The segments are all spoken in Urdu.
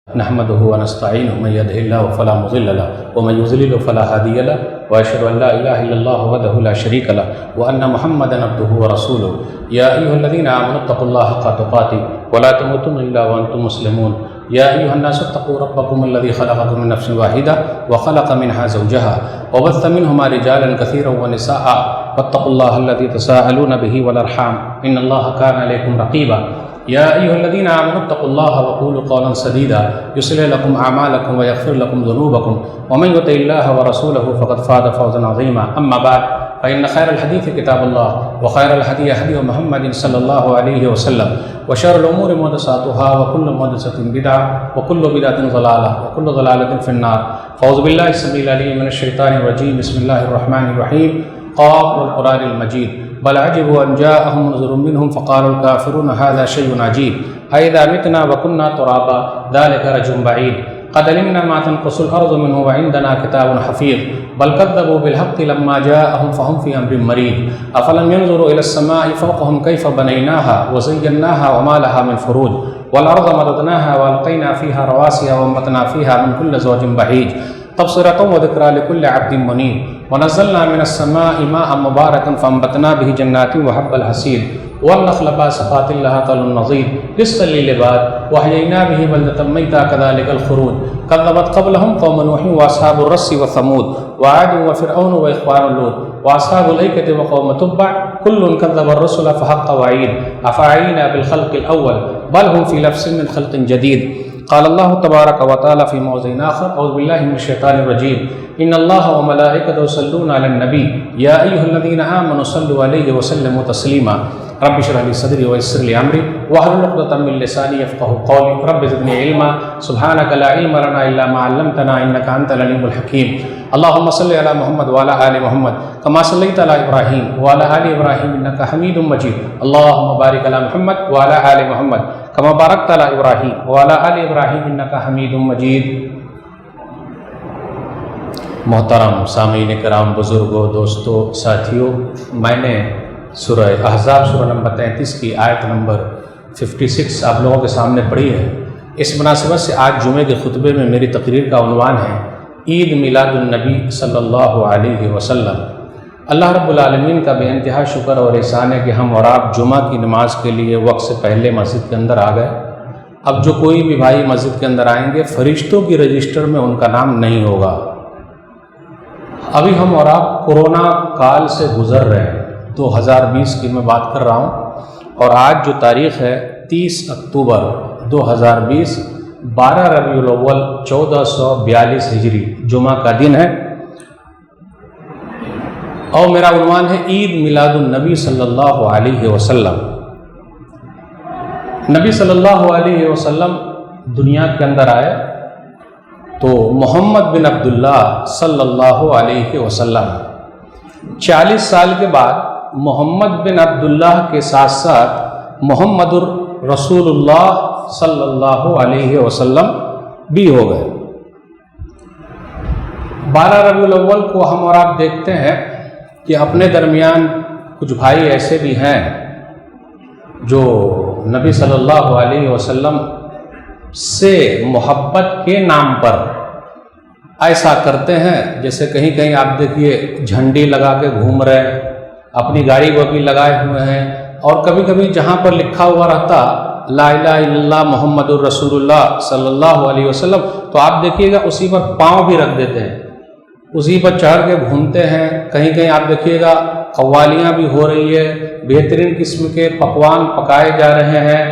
نحمده ونستعينه من يهده الله فلا مضل له ومن يضلل فلا هادي له واشهد ان لا اله الا الله وحده لا شريك له وان محمدا عبده ورسوله يا ايها الذين امنوا اتقوا الله حق تقاته ولا تموتن الا وانتم مسلمون يا ايها الناس اتقوا ربكم الذي خلقكم من نفس واحده وخلق منها زوجها وبث منهما رجالا كثيرا ونساء واتقوا الله الذي تساءلون به والارحام ان الله كان عليكم رقيبا يا أيها الذين آمنوا اتقوا الله وقولوا قولا سديدا يصلح لكم أعمالكم ويغفر لكم ذنوبكم ومن يطع الله ورسوله فقد فاز فوزا عظيما أما بعد فإن خير الحديث كتاب الله وخير الهدي هدي محمد صلى الله عليه وسلم وشر الأمور محدثاتها وكل محدثة بدعة وكل بدعة ضلالة وكل ضلالة في النار فأعوذ بالله السميع العليم من الشيطان الرجيم بسم الله الرحمن الرحيم قاف والقرآن المجيد بل عجبوا أن جاءهم منذر منهم فقال الكافرون هذا شيء عجيب أإذا متنا وكنا ترابا ذلك رجل بعيد قد علمنا ما تنقص الأرض منه وعندنا كتاب حفيظ بل كذبوا بالحق لما جاءهم فهم في أمر مريض أفلم ينظروا إلى السماء فوقهم كيف بنيناها وزيناها وما لها من فروج والأرض مددناها وألقينا فيها رواسي وأنبتنا فيها من كل زوج بهيج تبصرة وذكرى لكل عبد منيب ونزلنا من السماء ماء مباركا فأنبتنا به جنات وحب الحصيد والنخل باسقات لها طلع نضيد رزقا للعباد وأحيينا به بلدة ميتا كذلك الخروج كذبت قبلهم قوم نوح وأصحاب الرس وثمود وعاد وفرعون وإخوان لوط وأصحاب الأيكة وقوم تبع كل كذب الرسل فحق وعيد أفعينا بالخلق الأول بل هم في لبس من خلق جديد قال الله تبارك وتعالى في موضع آخر أعوذ بالله من الشيطان الرجيم إن الله وملائكته يصلون على النبي يا أيها الذين آمنوا صلوا عليه وسلموا تسليما رب اشرح لي صدري ويسر لي أمري واحلل عقدة من لساني يفقهوا قولي رب زدني علما سبحانك لا علم لنا إلا ما علمتنا إنك أنت العليم الحكيم اللهم صل على محمد وعلى آل محمد كما صليت على إبراهيم وعلى آل إبراهيم إنك حميد مجيد اللهم بارك على محمد وعلى آل محمد كما باركت على إبراهيم وعلى آل إبراهيم إنك حميد مجيد محترم سامعین کرام، بزرگوں، دوستوں، ساتھیوں، میں نے سورہ احزاب سورہ نمبر 33 کی آیت نمبر 56 آپ لوگوں کے سامنے پڑھی ہے۔ اس مناسبت سے آج جمعے کے خطبے میں میری تقریر کا عنوان ہے عید میلاد النبی صلی اللہ علیہ وسلم۔ اللہ رب العالمین کا بے انتہا شکر اور احسان ہے کہ ہم اور آپ جمعہ کی نماز کے لیے وقت سے پہلے مسجد کے اندر آ گئے۔ اب جو کوئی بھی بھائی مسجد کے اندر آئیں گے فرشتوں کی رجسٹر میں ان کا نام نہیں ہوگا۔ ابھی ہم اور آپ کورونا کال سے گزر رہے ہیں، 2020 کی میں بات کر رہا ہوں، اور آج جو تاریخ ہے 30 اکتوبر 2020 12 ربیع الاول 1442 ہجری جمعہ کا دن ہے، اور میرا عنوان ہے عید میلاد النبی صلی اللہ علیہ وسلم۔ نبی صلی اللہ علیہ وسلم دنیا کے اندر آئے تو محمد بن عبداللہ صلی اللہ علیہ وسلم 40 سال کے بعد محمد بن عبداللہ کے ساتھ ساتھ محمد الرسول اللہ صلی اللہ علیہ وسلم بھی ہو گئے۔ 12 ربیع الاول کو ہم اور آپ دیکھتے ہیں کہ اپنے درمیان کچھ بھائی ایسے بھی ہیں جو نبی صلی اللہ علیہ وسلم سے محبت کے نام پر ایسا کرتے ہیں، جیسے کہیں کہیں آپ دیکھیے جھنڈی لگا کے گھوم رہے ہیں، اپنی گاڑی کو بھی لگائے ہوئے ہیں، اور کبھی کبھی جہاں پر لکھا ہوا رہتا لا الہ الا اللہ محمد الرسول اللہ صلی اللہ علیہ وسلم، تو آپ دیکھیے گا اسی پر پاؤں بھی رکھ دیتے ہیں، اسی پر چڑھ کے گھومتے ہیں۔ کہیں کہیں آپ دیکھیے گا قوالیاں بھی ہو رہی ہے، بہترین قسم کے پکوان پکائے جا رہے ہیں،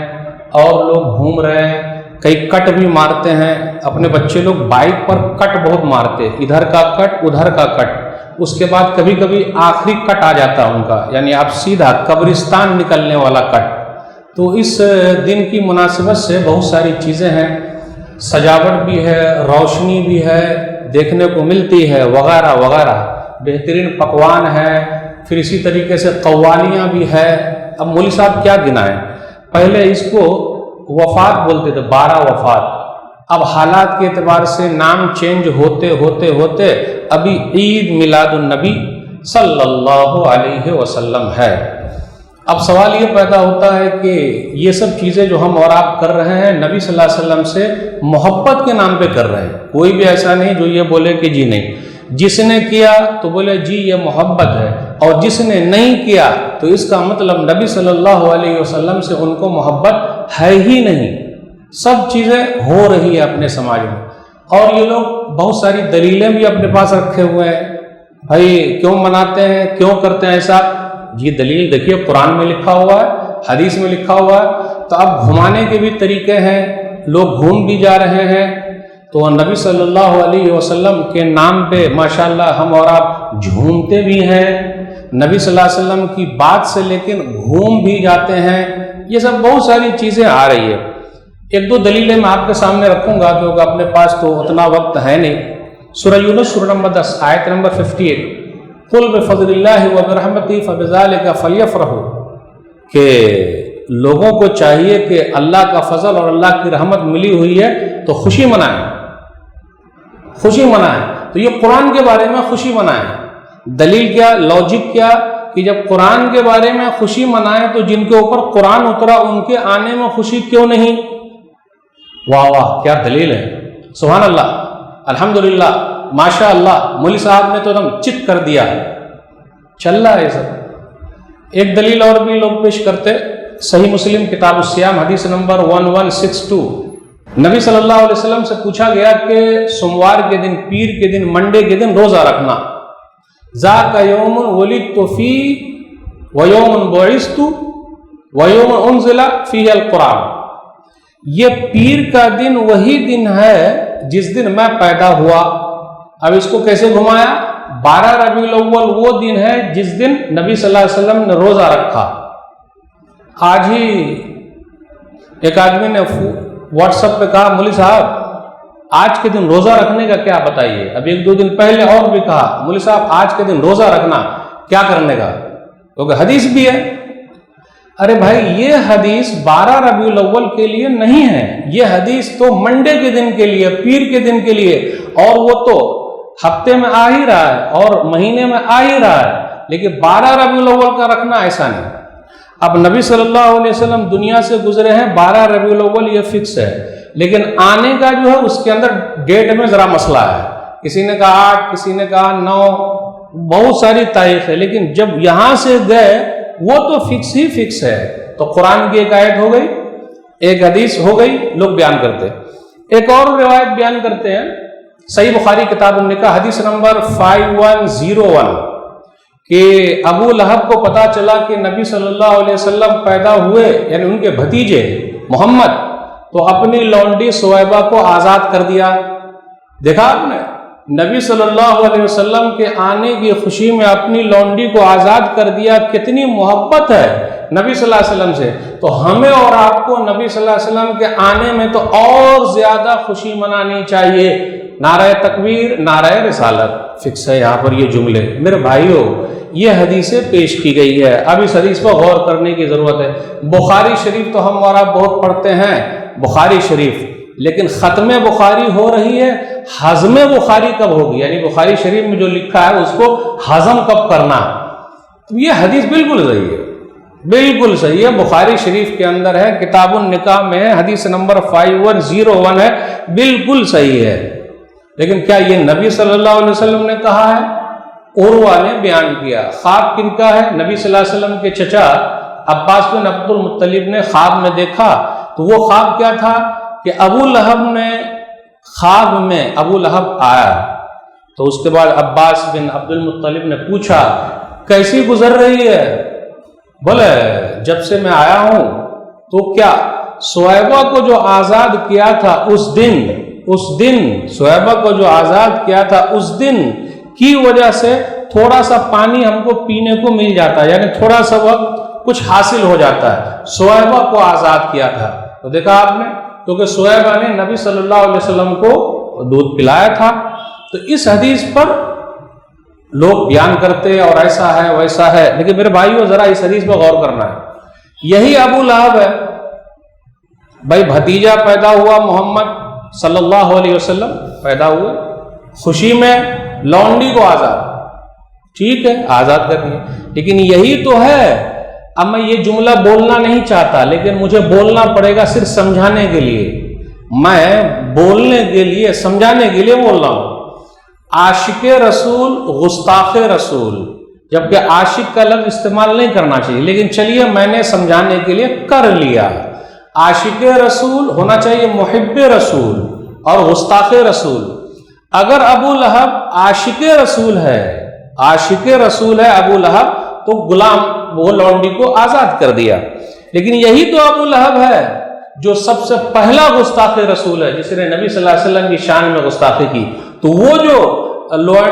اور لوگ گھوم رہے ہیں، کئی کٹ بھی مارتے ہیں۔ اپنے بچے لوگ بائک پر کٹ بہت مارتے، ادھر کا کٹ ادھر کا کٹ، اس کے بعد کبھی کبھی آخری کٹ آ جاتا ہے ان کا، یعنی آپ سیدھا قبرستان نکلنے والا کٹ۔ تو اس دن کی مناسبت سے بہت ساری چیزیں ہیں، سجاوٹ بھی ہے، روشنی بھی ہے، دیکھنے کو ملتی ہے، وغیرہ وغیرہ، بہترین پکوان ہے، پھر اسی طریقے سے قوالیاں بھی ہے۔ اب مولوی صاحب کیا گنائیں، پہلے اس کو وفات بولتے تھے، 12 وفات، اب حالات کے اعتبار سے نام چینج ہوتے ہوتے ہوتے ابھی عید میلاد النبی صلی اللہ علیہ وسلم ہے۔ اب سوال یہ پیدا ہوتا ہے کہ یہ سب چیزیں جو ہم اور آپ کر رہے ہیں نبی صلی اللہ علیہ وسلم سے محبت کے نام پہ کر رہے ہیں. کوئی بھی ایسا نہیں جو یہ بولے کہ جی نہیں. جس نے کیا تو بولے جی یہ محبت ہے، اور جس نے نہیں کیا تو اس کا مطلب نبی صلی اللہ علیہ وسلم سے ان کو محبت ہے ہی نہیں. سب چیزیں ہو رہی ہے اپنے سماج میں، اور یہ لوگ بہت ساری دلیلیں بھی اپنے پاس رکھے ہوئے ہیں. بھائی کیوں مناتے ہیں، کیوں کرتے ہیں ایسا؟ یہ دلیل دیکھیے قرآن میں لکھا ہوا ہے، حدیث میں لکھا ہوا ہے. تو اب گھمانے کے بھی طریقے ہیں، لوگ گھوم بھی جا رہے ہیں. تو نبی صلی اللہ علیہ وسلم کے نام پہ ماشاءاللہ ہم اور آپ جھومتے بھی ہیں، نبی صلی اللہ علیہ وسلم کی بات سے لیکن گھوم بھی جاتے ہیں. یہ سب بہت ساری چیزیں آ رہی ہے. ایک دو دلیلیں میں آپ کے سامنے رکھوں گا کیونکہ اپنے پاس تو اتنا وقت ہے نہیں. سورہ یونس سورہ نمبر 10 آیت نمبر 58، قل بفضل اللہ وبرحمتہ فبذلک فلیفرحوا، کہ لوگوں کو چاہیے کہ اللہ کا فضل اور اللہ کی رحمت ملی ہوئی ہے تو خوشی منائیں، خوشی منائیں. تو یہ قرآن کے بارے میں خوشی منائیں. دلیل کیا، لاجک کیا کہ جب قرآن کے بارے میں خوشی منائیں تو جن کے اوپر قرآن اترا ان کے آنے میں خوشی کیوں نہیں؟ واہ واہ کیا دلیل ہے، سبحان اللہ، الحمدللہ، ماشاء اللہ. مولوی صاحب نے تو ایک دم چت کر دیا ہے، چل رہا ہے سب. ایک دلیل اور بھی لوگ پیش کرتے، صحیح مسلم کتاب الصیام حدیث نمبر 1162. نبی صلی اللہ علیہ وسلم سے پوچھا گیا کہ سوموار کے دن، پیر کے دن، منڈے کے دن روزہ رکھنا. ذاک یوم ولدت فیہ ویوم بعثت ویوم انزل فیہ القرآن. یہ پیر کا دن وہی دن ہے جس دن میں پیدا ہوا. اب اس کو کیسے گھمایا؟ 12 ربیع الاول وہ دن ہے جس دن نبی صلی اللہ علیہ وسلم نے روزہ رکھا. آج ہی ایک آدمی نے واٹس ایپ پہ کہا مولوی صاحب آج کے دن روزہ رکھنے کا کیا بتائیے. اب ایک دو دن پہلے اور بھی کہا مولوی صاحب آج کے دن روزہ رکھنا کیا کرنے کا، کیونکہ حدیث بھی ہے. ارے بھائی یہ حدیث 12 ربیع الاول کے لیے نہیں ہے، یہ حدیث تو منڈے کے دن کے لیے، پیر کے دن کے لیے، اور وہ تو ہفتے میں آ ہی رہا ہے اور مہینے میں آ ہی رہا ہے. لیکن 12 ربیع الاول کا رکھنا ایسا نہیں. اب نبی صلی اللہ علیہ وسلم دنیا سے گزرے ہیں 12 ربیع الاول یہ فکس ہے، لیکن آنے کا جو ہے اس کے اندر ڈیٹ میں ذرا مسئلہ ہے. کسی نے کہا 8، کسی نے کہا 9، بہت ساری تاریخ ہے، لیکن جب یہاں سے گئے وہ تو فکس ہی فکس ہے. تو قرآن کی ایک آیت ہو گئی، ایک حدیث ہو گئی، لوگ بیان کرتے. ایک اور روایت بیان کرتے ہیں صحیح بخاری کتاب النکاح حدیث نمبر 5101 کہ ابو لہب کو پتا چلا کہ نبی صلی اللہ علیہ وسلم پیدا ہوئے، یعنی ان کے بھتیجے محمد، تو اپنی لونڈی سویبہ کو آزاد کر دیا. دیکھا آپ نے، نبی صلی اللہ علیہ وسلم کے آنے کی خوشی میں اپنی لونڈی کو آزاد کر دیا. کتنی محبت ہے نبی صلی اللہ علیہ وسلم سے. تو ہمیں اور آپ کو نبی صلی اللہ علیہ وسلم کے آنے میں تو اور زیادہ خوشی منانی چاہیے. نعرہ تکبیر، نعرہ رسالت فکس ہے یہاں پر. یہ جملے میرے بھائیوں یہ حدیثیں پیش کی گئی ہے، اب اس حدیث پر غور کرنے کی ضرورت ہے. بخاری شریف تو ہم اور آپ بہت پڑھتے ہیں، بخاری شریف، لیکن ختم بخاری ہو رہی ہے، ہضم بخاری کب ہوگی؟ یعنی بخاری شریف میں جو لکھا ہے اس کو ہضم کب کرنا؟ تو یہ حدیث بالکل صحیح ہے، بالکل صحیح ہے. بخاری شریف کے اندر ہے، کتاب النکاح میں ہے، حدیث نمبر 5101 ہے، بالکل صحیح ہے. لیکن کیا یہ نبی صلی اللہ علیہ وسلم نے کہا ہے؟ عروہ نے بیان کیا. خواب کن کا ہے؟ نبی صلی اللہ علیہ وسلم کے چچا عباس بن عبد المطلب نے خواب میں دیکھا. تو وہ خواب کیا تھا کہ ابو لہب نے خواب میں، ابو لہب آیا، تو اس کے بعد عباس بن عبد المطلب نے پوچھا کیسی گزر رہی ہے؟ بولے جب سے میں آیا ہوں تو کیا سویبہ کو جو آزاد کیا تھا اس دن سویبہ کو جو آزاد کیا تھا اس دن کی وجہ سے تھوڑا سا پانی ہم کو پینے کو مل جاتا ہے، یعنی تھوڑا سا وقت کچھ حاصل ہو جاتا ہے. سویبہ کو آزاد کیا تھا. تو دیکھا آپ نے، کیونکہ سویبہ نے نبی صلی اللہ علیہ وسلم کو دودھ پلایا تھا. تو اس حدیث پر لوگ بیان کرتے اور ایسا ہے ویسا ہے، لیکن میرے بھائیوں ذرا اس حدیث پر غور کرنا ہے. یہی ابو لہب ہے بھائی، بھتیجا پیدا ہوا محمد صلی اللہ علیہ وسلم پیدا ہوئے، خوشی میں لونڈی کو آزاد، ٹھیک ہے آزاد کر دیا. لیکن یہی تو ہے اب میں یہ جملہ بولنا نہیں چاہتا لیکن مجھے بولنا پڑے گا صرف سمجھانے کے لیے، میں بولنے کے لیے سمجھانے کے لیے بول رہا ہوں۔ عاشق رسول گستاخ رسول، جبکہ عاشق کا لفظ استعمال نہیں کرنا چاہیے، لیکن چلیے میں نے سمجھانے کے لیے کر لیا۔ عاشق رسول ہونا چاہیے محب رسول اور گستاخ رسول۔ اگر ابو لہب عاشق رسول ہے، عاشق رسول ہے ابو لہب، تو غلام وہ لونڈی کو آزاد کر دیا، لیکن یہی تو ابو لہب ہے جو سب سے پہلا گستاخ رسول ہے، جس نے نبی صلی اللہ علیہ وسلم کی شان میں گستاخی کی۔ تو وہ جو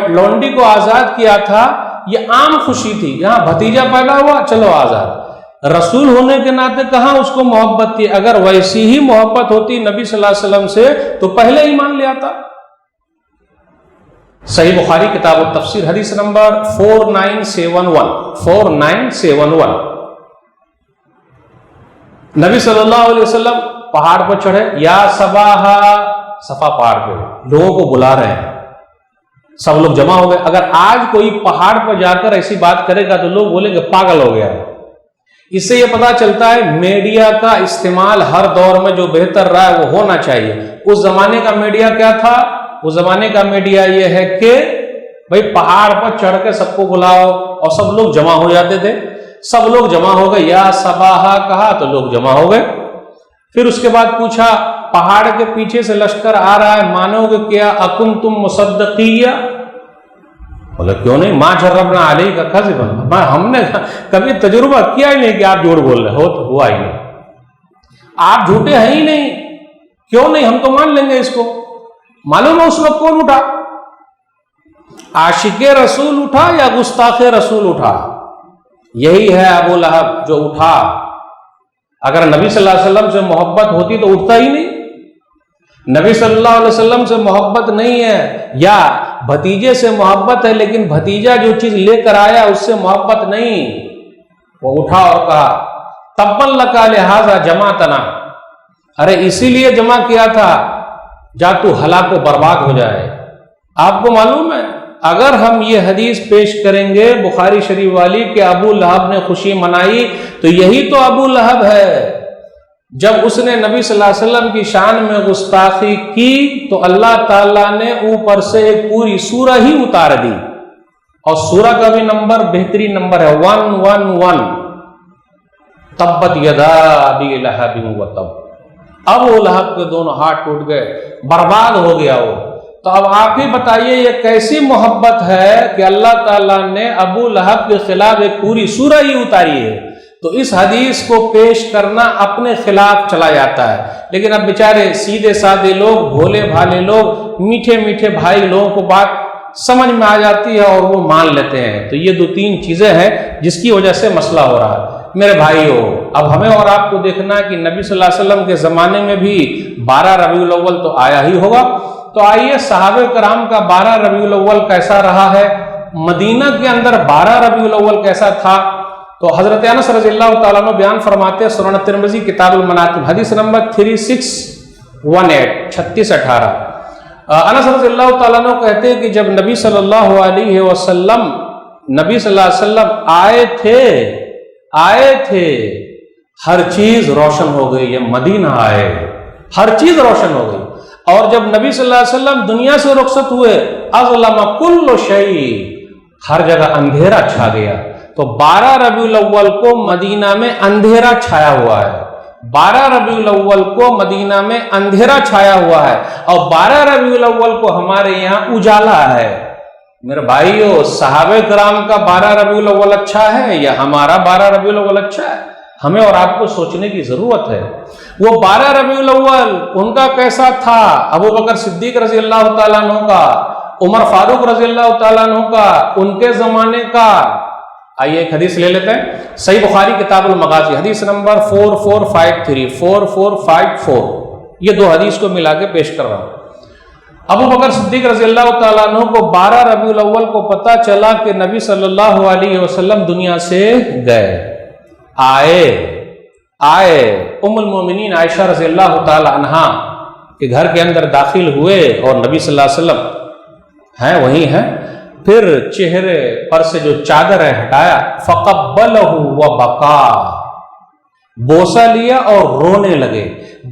لونڈی کو آزاد کیا تھا یہ عام خوشی تھی، یہاں بھتیجا پیدا ہوا چلو آزاد، رسول ہونے کے ناطے کہاں اس کو محبت تھی؟ اگر ویسی ہی محبت ہوتی نبی صلی اللہ علیہ وسلم سے تو پہلے ایمان لے آتا۔ صحیح بخاری کتاب التفسیر حدیث نمبر 4971 نبی صلی اللہ علیہ وسلم پہاڑ پر چڑھے، یا صفا پہاڑ پہ لوگوں کو بلا رہے ہیں، سب لوگ جمع ہو گئے۔ اگر آج کوئی پہاڑ پر جا کر ایسی بات کرے گا تو لوگ بولیں گے پاگل ہو گیا ہے۔ اس سے یہ پتا چلتا ہے میڈیا کا استعمال ہر دور میں جو بہتر رہا ہے وہ ہونا چاہیے۔ اس زمانے کا میڈیا کیا تھا؟ اس زمانے کا میڈیا یہ ہے کہ بھئی پہاڑ پر چڑھ کے سب کو بلاؤ، اور سب لوگ جمع ہو جاتے تھے۔ سب لوگ جمع ہو گئے، یا صباحا کہا تو لوگ جمع ہو گئے۔ پھر اس کے بعد پوچھا پہاڑ کے پیچھے سے لشکر آ رہا ہے، مانو گے کیا؟ اکنتم مصدقیہ؟ بولے کیوں نہیں، ما جربنا علیک کذبا، ہم نے کبھی تجربہ کیا ہی نہیں کہ آپ جھوٹ بول رہے ہو، تو ہوا ہی نہیں، آپ جھوٹے ہیں ہی نہیں، کیوں نہیں، ہم تو مان لیں گے اس کو۔ معلوم ہے اس وقت کون اٹھا؟ عاشق رسول اٹھا یا گستاخ رسول اٹھا؟ یہی ہے ابو لہب جو اٹھا۔ اگر نبی صلی اللہ علیہ وسلم سے محبت ہوتی تو اٹھتا ہی نہیں۔ نبی صلی اللہ علیہ وسلم سے محبت نہیں ہے، یا بھتیجے سے محبت ہے لیکن بھتیجا جو چیز لے کر آیا اس سے محبت نہیں، وہ اٹھا اور کہا تبا لک لہذا جمعتنا، ارے اسی لیے جمع کیا تھا جا تو ہلاک و برباد ہو جائے۔ آپ کو معلوم ہے اگر ہم یہ حدیث پیش کریں گے بخاری شریف والی کہ ابو لہب نے خوشی منائی، تو یہی تو ابو لہب ہے جب اس نے نبی صلی اللہ علیہ وسلم کی شان میں گستاخی کی تو اللہ تعالیٰ نے اوپر سے ایک پوری سورہ ہی اتار دی، اور سورہ کا بھی نمبر بہترین نمبر ہے 111، تبت یدا ابی لہب وتب۔ اب وہ لہب کے دونوں ہاتھ ٹوٹ گئے، برباد ہو گیا وہ۔ تو اب آپ ہی بتائیے یہ کیسی محبت ہے کہ اللہ تعالیٰ نے ابو لہب کے خلاف ایک پوری سورہ ہی اتاری ہے۔ تو اس حدیث کو پیش کرنا اپنے خلاف چلا جاتا ہے، لیکن اب بیچارے سیدھے سادے لوگ، بھولے بھالے لوگ، میٹھے میٹھے بھائی لوگوں کو بات سمجھ میں آ جاتی ہے اور وہ مان لیتے ہیں۔ تو یہ دو تین چیزیں ہیں جس کی وجہ سے مسئلہ ہو رہا ہے۔ میرے بھائیو، اب ہمیں اور آپ کو دیکھنا ہے کہ نبی صلی اللہ علیہ وسلم کے زمانے میں بھی 12 ربیع الاول تو آیا ہی ہوگا۔ تو آئیے صحابہ کرام کا 12 ربیع الاول کیسا رہا ہے، مدینہ کے اندر 12 ربیع الاول کیسا تھا۔ تو حضرت انس رضی اللہ تعالیٰ عنہ بیان فرماتے ہیں، سنن ترمذی کتاب المناقب حدیث نمبر 3618 3618، انس رضی اللہ تعالیٰ عنہ کہتے ہیں کہ جب نبی صلی اللہ علیہ وسلم آئے تھے ہر چیز روشن ہو گئی، یہ مدینہ آئے ہر چیز روشن ہو گئی، اور جب نبی صلی اللہ علیہ وسلم دنیا سے رخصت ہوئے اظلم کل شیء، ہر جگہ اندھیرا چھا گیا۔ تو 12 ربیع الاول کو مدینہ میں اندھیرا چھایا ہوا ہے، 12 ربیع الاول کو مدینہ میں اندھیرا چھایا ہوا ہے، اور 12 ربیع الاول کو ہمارے یہاں اجالا ہے۔ میرے بھائیو، صحابہ کرام کا 12 ربیع الاول اچھا ہے یا ہمارا 12 ربیع الاول اچھا ہے؟ ہمیں اور آپ کو سوچنے کی ضرورت ہے۔ وہ 12 ربیع الاول ان کا کیسا تھا؟ ابو بکر صدیق رضی اللہ تعالیٰ عنہ کا، عمر فاروق رضی اللہ تعالیٰ عنہ کا، ان کے زمانے کا۔ آئیے ایک حدیث لے لیتے ہیں، صحیح بخاری کتاب المغازی حدیث نمبر 4454 یہ دو حدیث کو ملا کے پیش کر رہا ہوں۔ ابو بکر صدیق رضی اللہ تعالیٰ عنہ کو 12 ربیع الاول کو پتہ چلا کہ نبی صلی اللہ علیہ وسلم دنیا سے گئے، آئے ام المومنین عائشہ رضی اللہ تعالیٰ عنہا کے گھر کے اندر داخل ہوئے، اور نبی صلی اللہ علیہ وسلم ہیں وہی ہیں، پھر چہرے پر سے جو چادر ہے ہٹایا، فقبلہ وبکا، بوسہ لیا اور رونے لگے۔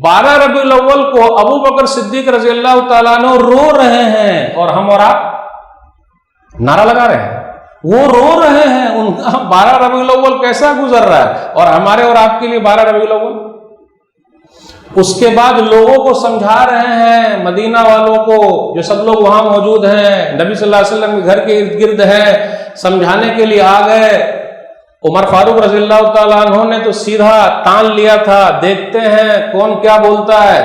12 ربیع الاول کو ابو بکر صدیق رضی اللہ تعالیٰ عنہ رو رہے ہیں اور ہم اور آپ نعرہ لگا رہے ہیں۔ وہ رو رہے ہیں، ان کا 12 ربیع الاول کیسا گزر رہا ہے اور ہمارے اور آپ کے لیے 12 ربیع الاول۔ اس کے بعد لوگوں کو سمجھا رہے ہیں، مدینہ والوں کو، جو سب لوگ وہاں موجود ہیں، نبی صلی اللہ علیہ وسلم کے گھر کے ارد گرد ہیں، سمجھانے کے لیے آ گئے۔ عمر فاروق رضی اللہ تعالیٰ عنہ نے تو سیدھا تان لیا تھا، دیکھتے ہیں کون کیا بولتا ہے،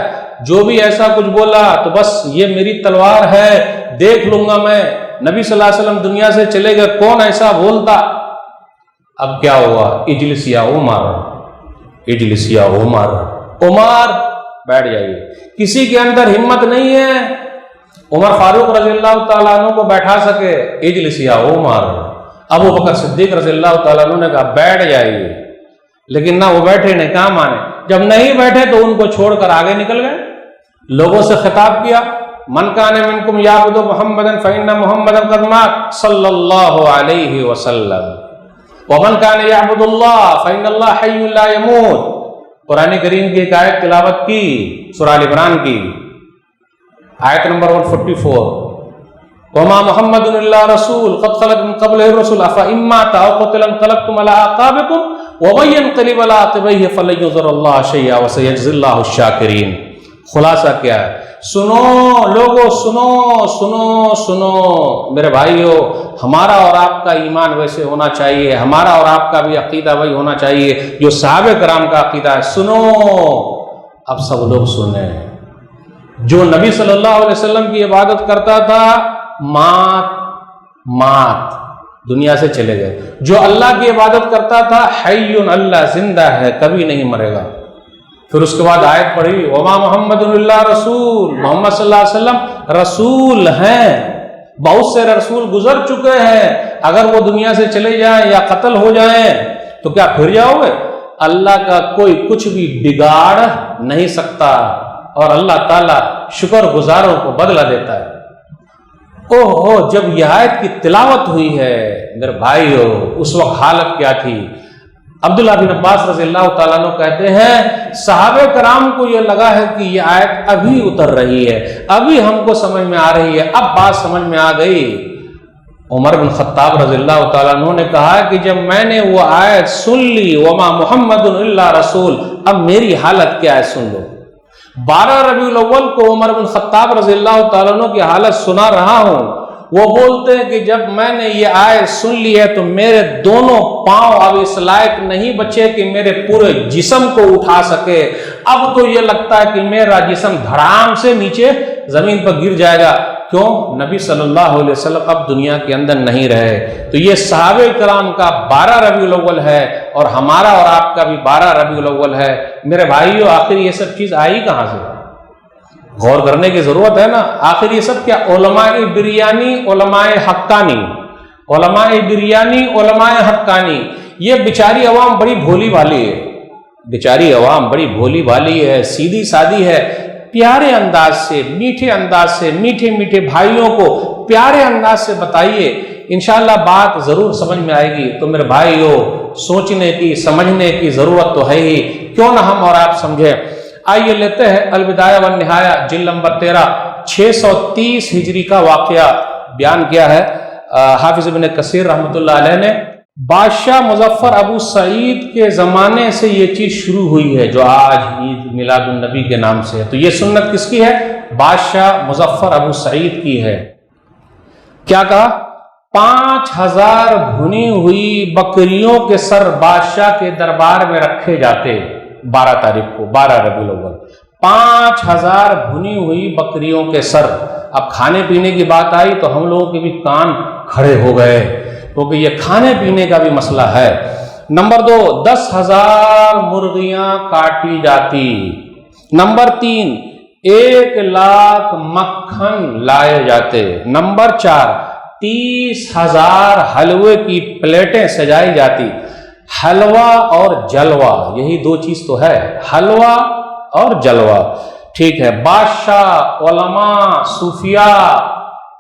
جو بھی ایسا کچھ بولا تو بس یہ میری تلوار ہے، دیکھ لوں گا میں، نبی صلی اللہ علیہ وسلم دنیا سے چلے گئے، کون ایسا بولتا۔ اب کیا ہوا؟ اجلس یا عمر، اجلس یا عمر، عمر بیٹھ جائیے۔ کسی کے اندر ہمت نہیں ہے عمر فاروق رضی اللہ تعالیٰ عنہ کو بیٹھا سکے، اجلس یا عمر۔ ابو بکر صدیق رضی اللہ تعالیٰ عنہ نے کہا بیٹھ جائیے، لیکن نہ وہ بیٹھے نہ کہاں مانے۔ جب نہیں بیٹھے تو ان کو چھوڑ کر آگے نکل گئے، لوگوں سے خطاب کیا، من کان منکم یعبد محمدا فإن محمدا قد مات صلی اللہ علیہ وسلم ومن کان یعبد اللہ فإن اللہ حی لا یموت۔ قرآن کریم کی ایک آیت تلاوت کی، سورہ آل عمران کی آیت نمبر 144، وما محمد الا رسول قد خلت من قبلہ الرسل افإن مات او قتل انقلبتم على اعقابکم ومن ينقلب على عقبیہ فلن یضر اللہ شیئا وسیجزی اللہ الشاکرین۔ خلاصہ کیا ہے؟ سنو لوگو، سنو سنو سنو میرے بھائیو، ہمارا اور آپ کا ایمان ویسے ہونا چاہیے، ہمارا اور آپ کا بھی عقیدہ وہی ہونا چاہیے جو صحابہ کرام کا عقیدہ ہے۔ سنو، اب سب لوگ سنیں۔ جو نبی صلی اللہ علیہ وسلم کی عبادت کرتا تھا، مات دنیا سے چلے گئے۔ جو اللہ کی عبادت کرتا تھا، حی، اللہ زندہ ہے، کبھی نہیں مرے گا۔ پھر اس کے بعد آیت پڑھی، وما محمد الا رسول، محمد صلی اللہ علیہ وسلم رسول ہیں، بہت سے رسول گزر چکے ہیں، اگر وہ دنیا سے چلے جائیں یا قتل ہو جائیں تو کیا پھر جاؤ گے؟ اللہ کا کوئی کچھ بھی بگاڑ نہیں سکتا، اور اللہ تعالیٰ شکر گزاروں کو بدلہ دیتا ہے۔ اوہ، جب یہ آیت کی تلاوت ہوئی ہے میرے بھائیو، اس وقت حالت کیا تھی؟ عبداللہ بن عباس رضی اللہ تعالیٰ عنہ کہتے ہیں صحابہ کرام کو یہ لگا ہے کہ یہ آیت ابھی اتر رہی ہے، ابھی ہم کو سمجھ میں آ رہی ہے، اب بات سمجھ میں آ گئی۔ عمر بن خطاب رضی اللہ تعالیٰ عنہ نے کہا کہ جب میں نے وہ آیت سن لی، وما محمد الا رسول، اب میری حالت کیا ہے سن لو۔ 12 ربیع الاول کو عمر بن خطاب رضی اللہ تعالیٰ عنہ کی حالت سنا رہا ہوں۔ وہ بولتے ہیں کہ جب میں نے یہ آیت سن لی ہے تو میرے دونوں پاؤں اب اس لائق نہیں بچے کہ میرے پورے جسم کو اٹھا سکے، اب تو یہ لگتا ہے کہ میرا جسم دھڑام سے نیچے زمین پر گر جائے گا۔ کیوں؟ نبی صلی اللہ علیہ وسلم اب دنیا کے اندر نہیں رہے۔ تو یہ صحابہ کرام کا 12 ربیع الاول ہے، اور ہمارا اور آپ کا بھی 12 ربیع الاول ہے۔ میرے بھائیو، آخر یہ سب چیز آئی کہاں سے؟ غور کرنے کی ضرورت ہے نا۔ آخر یہ سب کیا؟ علماء بریانی، علماء حقانی، علماء بریانی، علماء حقانی۔ یہ بیچاری عوام بڑی بھولی والی ہے، بیچاری عوام بڑی بھولی بھالی ہے، سیدھی سادی ہے۔ پیارے انداز سے، میٹھے انداز سے، میٹھے میٹھے بھائیوں کو پیارے انداز سے بتائیے، انشاءاللہ بات ضرور سمجھ میں آئے گی۔ تو میرے بھائیوں، سوچنے کی، سمجھنے کی ضرورت تو ہے ہی، کیوں نہ ہم اور آپ سمجھیں۔ آئیے لیتے ہیں البدایہ والنہایہ جلد نمبر 13، 630 ہجری کا واقعہ بیان کیا ہے حافظ ابن کثیر رحمۃ اللہ علیہ نے۔ بادشاہ مظفر ابو سعید کے زمانے سے یہ چیز شروع ہوئی ہے جو آج عید میلاد النبی کے نام سے ہے۔ تو یہ سنت کس کی ہے؟ بادشاہ مظفر ابو سعید کی ہے۔ کیا کہا؟ 5000 بھنی ہوئی بکریوں کے سر بادشاہ کے دربار میں رکھے جاتے 12 تاریخ کو، 12 ربیع الاول، 5000 بھنی ہوئی بکریوں کے سر۔ اب کھانے پینے کی بات آئی تو ہم لوگوں کے بھی کان کھڑے ہو گئے، کیونکہ یہ کھانے پینے کا بھی مسئلہ ہے۔ نمبر 2، 10,000 مرغیاں کاٹی جاتی۔ نمبر 3، 1 لاکھ مکھن لائے جاتے۔ نمبر 4، 30,000 حلوے کی پلیٹیں سجائی جاتی۔ حلوہ اور جلوہ، یہی 2 چیز تو ہے، حلوہ اور جلوہ، ٹھیک ہے۔ بادشاہ، علماء، صوفیاء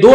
2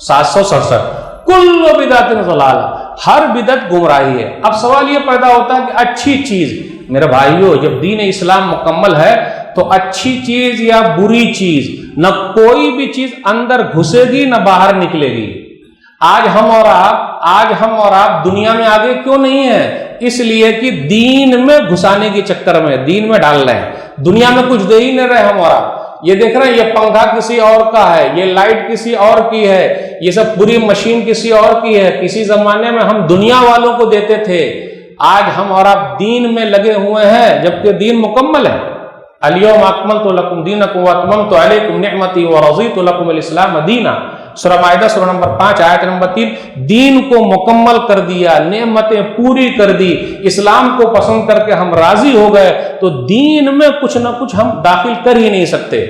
767 کل بدعت ضلالہ، ہر بدعت گمراہی ہے۔ اب سوال یہ پیدا ہوتا ہے کہ اچھی چیز، میرے بھائیو جب دین اسلام مکمل ہے تو اچھی چیز یا بری چیز نہ کوئی بھی چیز اندر گھسے گی نہ باہر نکلے گی۔ آج ہم اور آپ دنیا میں آگے کیوں نہیں ہیں؟ اس لیے کہ دین میں گھسانے کے چکر میں دین میں ڈال رہے ہیں، دنیا میں کچھ دے ہی نہیں رہے ہم اور آپ۔ یہ دیکھ رہے ہیں یہ پنکھا کسی اور کا ہے، یہ لائٹ کسی اور کی ہے، یہ سب پوری مشین کسی اور کی ہے۔ کسی زمانے میں ہم دنیا والوں کو دیتے تھے، آج ہم اور آپ دین میں لگے ہوئے ہیں جبکہ دین مکمل ہے۔ الیوم اکملت لکم دینکم واتممت علیکم نعمتی ورضیت لکم الاسلام دینا، سورہ مائدہ سورہ نمبر 5 آیت نمبر 3۔ دین کو مکمل کر دیا، نعمتیں پوری کر دی، اسلام کو پسند کر کے ہم راضی ہو گئے، تو دین میں کچھ نہ کچھ ہم داخل کر ہی نہیں سکتے۔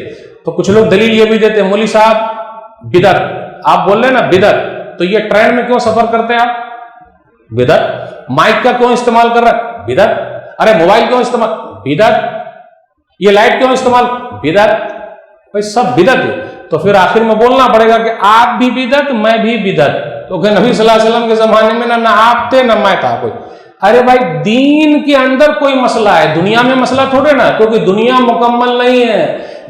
تو کچھ لوگ دلیل یہ بھی دیتے ہیں مولوی صاحب بدعت، آپ بول رہے ہیں نا بدعت، تو یہ ٹرین میں کیوں سفر کرتے ہیں آپ؟ بدعت۔ مائک کا کیوں استعمال کر رہا ہے؟ بدعت۔ ارے موبائل کیوں استعمال؟ بدعت۔ یہ لائٹ کیوں استعمال؟ بدعت۔ بھائی سب بدعت ہے، تو پھر آخر میں بولنا پڑے گا کہ آپ بھی بدعت میں بھی بدعت، تو کہ نبی صلی اللہ علیہ وسلم کے زمانے میں نہ آپ تھے نہ میں تھا کوئی۔ ارے بھائی دین کے اندر کوئی مسئلہ ہے، دنیا میں مسئلہ تھوڑے نا، کیونکہ دنیا مکمل نہیں ہے۔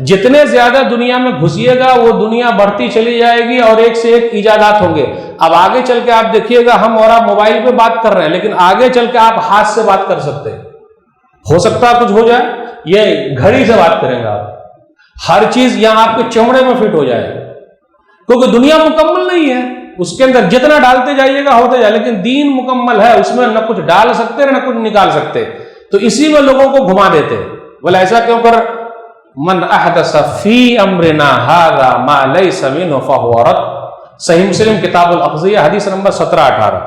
جتنے زیادہ دنیا میں گھسیے گا وہ دنیا بڑھتی چلی جائے گی اور ایک سے ایک ایجادات ہوں گے۔ اب آگے چل کے آپ دیکھیے گا ہم اور آپ موبائل پہ بات کر رہے ہیں، لیکن آگے چل کے آپ ہاتھ سے بات کر سکتے ہیں، ہو سکتا ہے کچھ ہو جائے، یہ گھڑی سے بات کریں گے آپ، ہر چیز یہاں آپ کے چمڑے میں فٹ ہو جائے، کیونکہ دنیا مکمل نہیں ہے، اس کے اندر جتنا ڈالتے جائیے گا ہوتے جائے، لیکن دین مکمل ہے، اس میں نہ کچھ ڈال سکتے نہ کچھ نکال سکتے، تو اسی میں لوگوں کو گھما دیتے۔ بولے ایسا کیوں کر؟ من احدث فی امرنا ھذا ما لیس منہ فہو رد، صحیح مسلم کتاب الاقضیہ حدیث نمبر 17-18،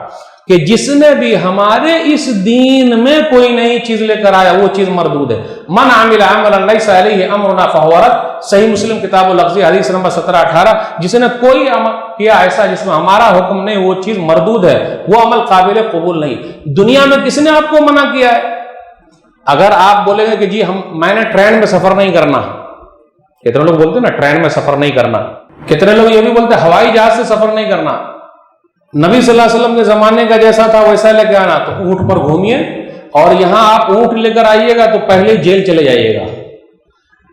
کہ جس نے بھی ہمارے اس دین میں کوئی نئی چیز لے کر آیا وہ چیز مردود ہے۔ من عمل عملا لیس علیہ امرنا فہو رد، صحیح مسلم کتاب الاقضیہ حدیث نمبر 17-18، جس نے کوئی عمل کیا ایسا جس میں ہمارا حکم نہیں وہ چیز مردود ہے، وہ عمل قابل قبول نہیں۔ دنیا میں کس نے آپ کو منع کیا ہے؟ اگر آپ بولیں گے کہ جی میں نے ٹرین میں سفر نہیں کرنا، کتنے لوگ بولتے ہیں نا ٹرین میں سفر نہیں کرنا، کتنے لوگ یہ بھی بولتے ہیں ہوائی جہاز سے سفر نہیں کرنا، نبی صلی اللہ علیہ وسلم کے زمانے کا جیسا تھا ویسا لے کے آنا، تو اونٹ پر گھومیے، اور یہاں آپ اونٹ لے کر آئیے گا تو پہلے جیل چلے جائیے گا۔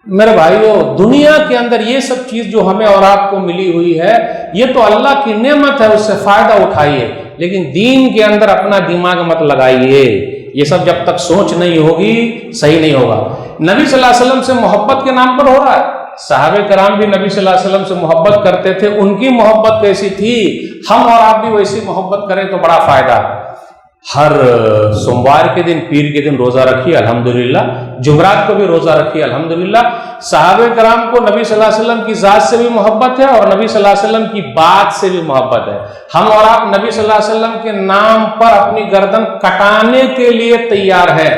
میرے بھائیو دنیا کے اندر یہ سب چیز جو ہمیں اور آپ کو ملی ہوئی ہے یہ تو اللہ کی نعمت ہے، اس سے فائدہ اٹھائیے، لیکن دین کے اندر اپنا دماغ مت لگائیے، یہ سب جب تک سوچ نہیں ہوگی صحیح نہیں ہوگا۔ نبی صلی اللہ علیہ وسلم سے محبت کے نام پر ہو رہا ہے، صحابہ کرام بھی نبی صلی اللہ علیہ وسلم سے محبت کرتے تھے، ان کی محبت کیسی تھی، ہم اور آپ بھی ویسی محبت کریں تو بڑا فائدہ۔ ہر سوموار کے دن پیر کے دن روزہ رکھیے الحمدللہ، جمعرات کو بھی روزہ رکھیے الحمدللہ۔ صحابہ کرام کو نبی صلی اللہ علیہ وسلم کی ذات سے بھی محبت ہے اور نبی صلی اللہ علیہ وسلم کی بات سے بھی محبت ہے۔ ہم اور آپ نبی صلی اللہ علیہ وسلم کے نام پر اپنی گردن کٹانے کے لیے تیار ہیں،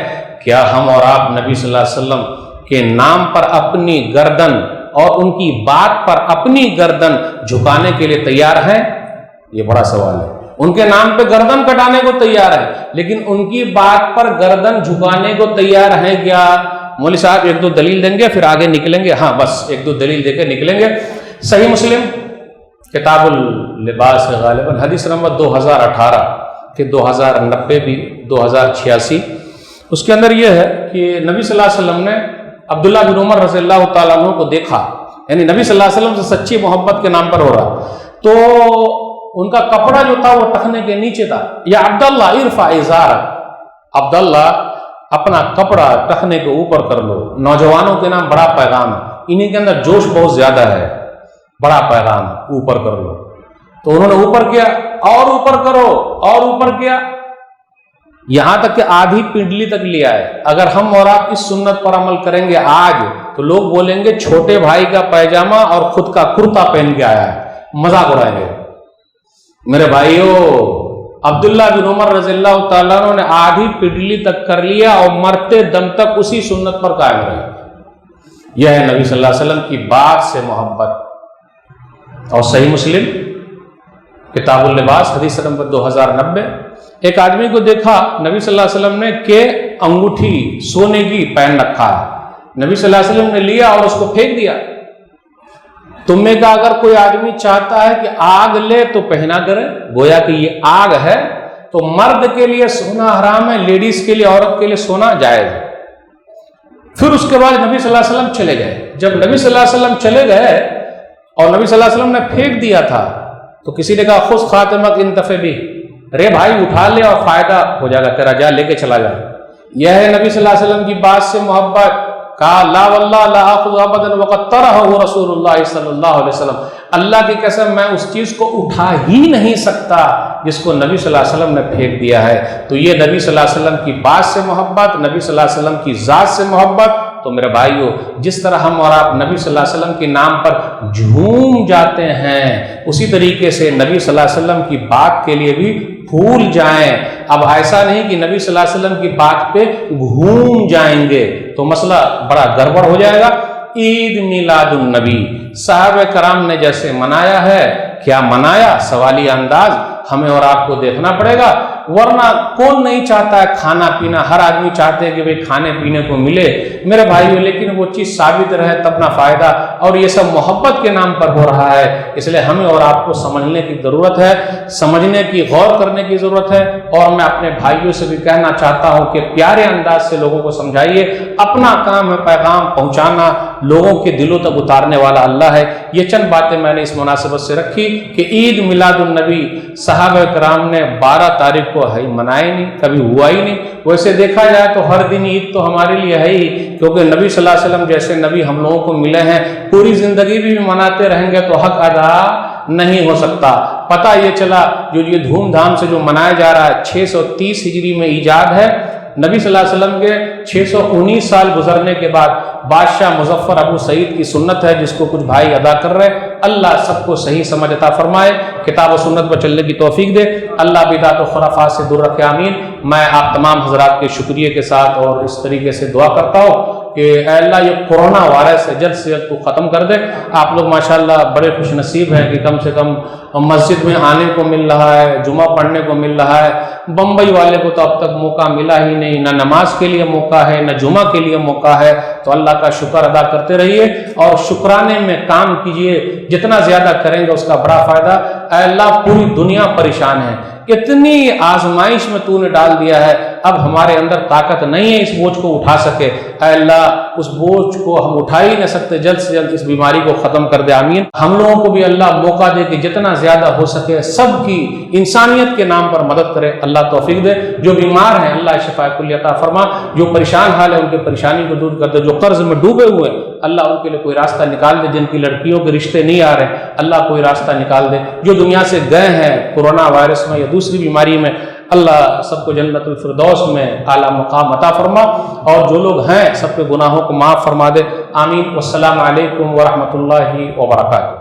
کیا ہم اور آپ نبی صلی اللہ علیہ وسلم کے نام پر اپنی گردن اور ان کی بات پر اپنی گردن جھکانے کے لیے تیار ہیں؟ یہ بڑا سوال ہے۔ ان کے نام پہ گردن کٹانے کو تیار ہے، لیکن ان کی بات پر گردن جھکانے کو تیار ہیں کیا؟ مولوی صاحب ایک دو دلیل دیں گے پھر آگے نکلیں گے؟ ہاں بس ایک دو دلیل دے کے نکلیں گے۔ صحیح مسلم کتاب اللباس غالباً حدیث نمبر 2018 کہ 2090 بھی 2086، اس کے اندر یہ ہے کہ نبی صلی اللہ علیہ وسلم نے عبداللہ بن عمر رضی اللہ تعالیٰ عنہ کو دیکھا، یعنی نبی صلی اللہ علیہ وسلم سے سچی محبت کے نام پر ہو رہا، تو ان کا کپڑا جو تھا وہ ٹخنے کے نیچے تھا، یا عبداللہ ارفع ازارک، عبداللہ اپنا کپڑا ٹخنے کے اوپر کر لو۔ نوجوانوں کے نام بڑا پیغام ہے، انہیں کے اندر جوش بہت زیادہ ہے، بڑا پیغام اوپر کر لو، تو انہوں نے اوپر کیا، اور اوپر کرو، اور اوپر کیا، یہاں تک کہ آدھی پنڈلی تک لیا ہے۔ اگر ہم اور آپ اس سنت پر عمل کریں گے آج تو لوگ بولیں گے چھوٹے بھائی کا پیجامہ اور خود کا کرتا پہن کے آیا ہے، مذاق اڑائیں گے۔ میرے بھائیو عبداللہ بن عمر رضی اللہ تعالیٰ عنہ نے آدھی پنڈلی تک کر لیا اور مرتے دم تک اسی سنت پر قائم رہے۔ یہ ہے نبی صلی اللہ علیہ وسلم کی بات سے محبت۔ اور صحیح مسلم کتاب اللباس حدیث نمبر 2090، ایک آدمی کو دیکھا نبی صلی اللہ علیہ وسلم نے کہ انگوٹھی سونے کی پہن رکھا ہے، نبی صلی اللہ علیہ وسلم نے لیا اور اس کو پھینک دیا۔ تم میں کا اگر کوئی آدمی چاہتا ہے کہ آگ لے تو پہنا کرے، گویا کہ یہ آگ ہے، تو مرد کے لیے سونا حرام ہے، لیڈیز کے لیے، عورت کے لیے سونا جائز ہے۔ پھر اس کے بعد نبی صلی اللہ علیہ وسلم چلے گئے۔ جب نبی صلی اللہ علیہ وسلم چلے گئے اور نبی صلی اللہ علیہ وسلم نے پھینک دیا تھا تو کسی نے کہا خذ خاتمک انتفع بھی، رے بھائی اٹھا لے اور فائدہ ہو جائے گا تیرا، جا لے کے چلا جا۔ یہ ہے نبی صلی اللہ علیہ وسلم کی بات سے محبت۔ کہا لا واللہ لا آخذ ابدا وقد طرحہ رسول اللہ صلی اللہ علیہ وسلم، اللہ کی قسم میں اس چیز کو اٹھا ہی نہیں سکتا جس کو نبی صلی اللہ علیہ وسلم نے پھینک دیا ہے۔ تو یہ نبی صلی اللہ علیہ وسلم کی بات سے محبت، نبی صلی اللہ علیہ وسلم کی ذات سے محبت۔ تو میرے بھائیو، جس طرح ہم اور آپ نبی صلی اللہ علیہ وسلم کے نام پر جھوم جاتے ہیں، اسی طریقے سے نبی صلی اللہ علیہ وسلم کی بات کے لیے بھی پھول جائیں۔ اب ایسا نہیں کہ نبی صلی اللہ علیہ وسلم کی بات پہ گھوم جائیں گے تو مسئلہ بڑا گڑبڑ ہو جائے گا۔ عید میلاد النبی صحابہ کرام نے جیسے منایا ہے، کیا منایا؟ سوالی انداز ہمیں اور آپ کو دیکھنا پڑے گا، ورنہ کون نہیں چاہتا ہے کھانا پینا، ہر آدمی چاہتے ہیں کہ بھئی کھانے پینے کو ملے میرے بھائیو، لیکن وہ چیز ثابت رہے تب نہ فائدہ، اور یہ سب محبت کے نام پر ہو رہا ہے۔ اس لیے ہمیں اور آپ کو سمجھنے کی ضرورت ہے، سمجھنے کی، غور کرنے کی ضرورت ہے، اور میں اپنے بھائیوں سے بھی کہنا چاہتا ہوں کہ پیارے انداز سے لوگوں کو سمجھائیے۔ اپنا کام ہے پیغام پہنچانا، لوگوں کے دلوں تک اتارنے والا اللہ ہے۔ یہ چند باتیں میں نے اس مناسبت سے رکھی کہ عید میلاد النبی صحابہ کرام نے 12 تاریخ کو ہے منائے نہیں، کبھی ہوا ہی نہیں۔ ویسے دیکھا جائے تو ہر دن عید تو ہمارے لیے ہے ہی، کیونکہ نبی صلی اللہ علیہ وسلم جیسے نبی ہم لوگوں کو ملے ہیں، پوری زندگی بھی مناتے رہیں گے تو حق ادا نہیں ہو سکتا۔ پتہ یہ چلا جو یہ دھوم دھام سے جو منایا جا رہا ہے 630 ہجری میں ایجاد ہے، نبی صلی اللہ علیہ وسلم کے 619 سال گزرنے کے بعد بادشاہ مظفر ابو سعید کی سنت ہے، جس کو کچھ بھائی ادا کر رہے۔ اللہ سب کو صحیح سمجھ عطا فرمائے، کتاب و سنت پر چلنے کی توفیق دے، اللہ بدعت و خرافات سے دور رکھے، آمین۔ میں آپ تمام حضرات کے شکریہ کے ساتھ اور اس طریقے سے دعا کرتا ہوں کہ اے اللہ یہ کورونا وائرس سے جلد کو ختم کر دے۔ آپ لوگ ماشاءاللہ بڑے خوش نصیب ہیں کہ کم سے کم مسجد میں آنے کو مل رہا ہے، جمعہ پڑھنے کو مل رہا ہے۔ بمبئی والے کو تو اب تک موقع ملا ہی نہیں، نہ نماز کے لیے موقع ہے، نہ جمعہ کے لیے موقع ہے۔ تو اللہ کا شکر ادا کرتے رہیے اور شکرانے میں کام کیجئے، جتنا زیادہ کریں گے اس کا بڑا فائدہ۔ اے اللہ پوری دنیا پریشان ہے، اتنی آزمائش میں تو نے ڈال دیا ہے، اب ہمارے اندر طاقت نہیں ہے اس بوجھ کو اٹھا سکے۔ اے اللہ اس بوجھ کو ہم اٹھا ہی نہیں سکتے، جلد سے جلد اس بیماری کو ختم کر دے، آمین۔ ہم لوگوں کو بھی اللہ موقع دے کہ جتنا زیادہ ہو سکے سب کی انسانیت کے نام پر مدد کرے، اللہ توفیق دے۔ جو بیمار ہیں اللہ شفا کلی عطا فرما، جو پریشان حال ہے ان کی پریشانی کو دور کر دے، جو قرض میں ڈوبے ہوئے اللہ ان کے لیے کوئی راستہ نکال دے، جن کی لڑکیوں کے رشتے نہیں آ رہے اللہ کوئی راستہ نکال دے، جو دنیا سے گئے ہیں کورونا وائرس میں یا دوسری بیماری میں اللہ سب کو جنت الفردوس میں اعلیٰ مقام عطا فرما، اور جو لوگ ہیں سب کے گناہوں کو معاف فرما دے، آمین۔ والسلام علیکم ورحمۃ اللہ وبرکاتہ۔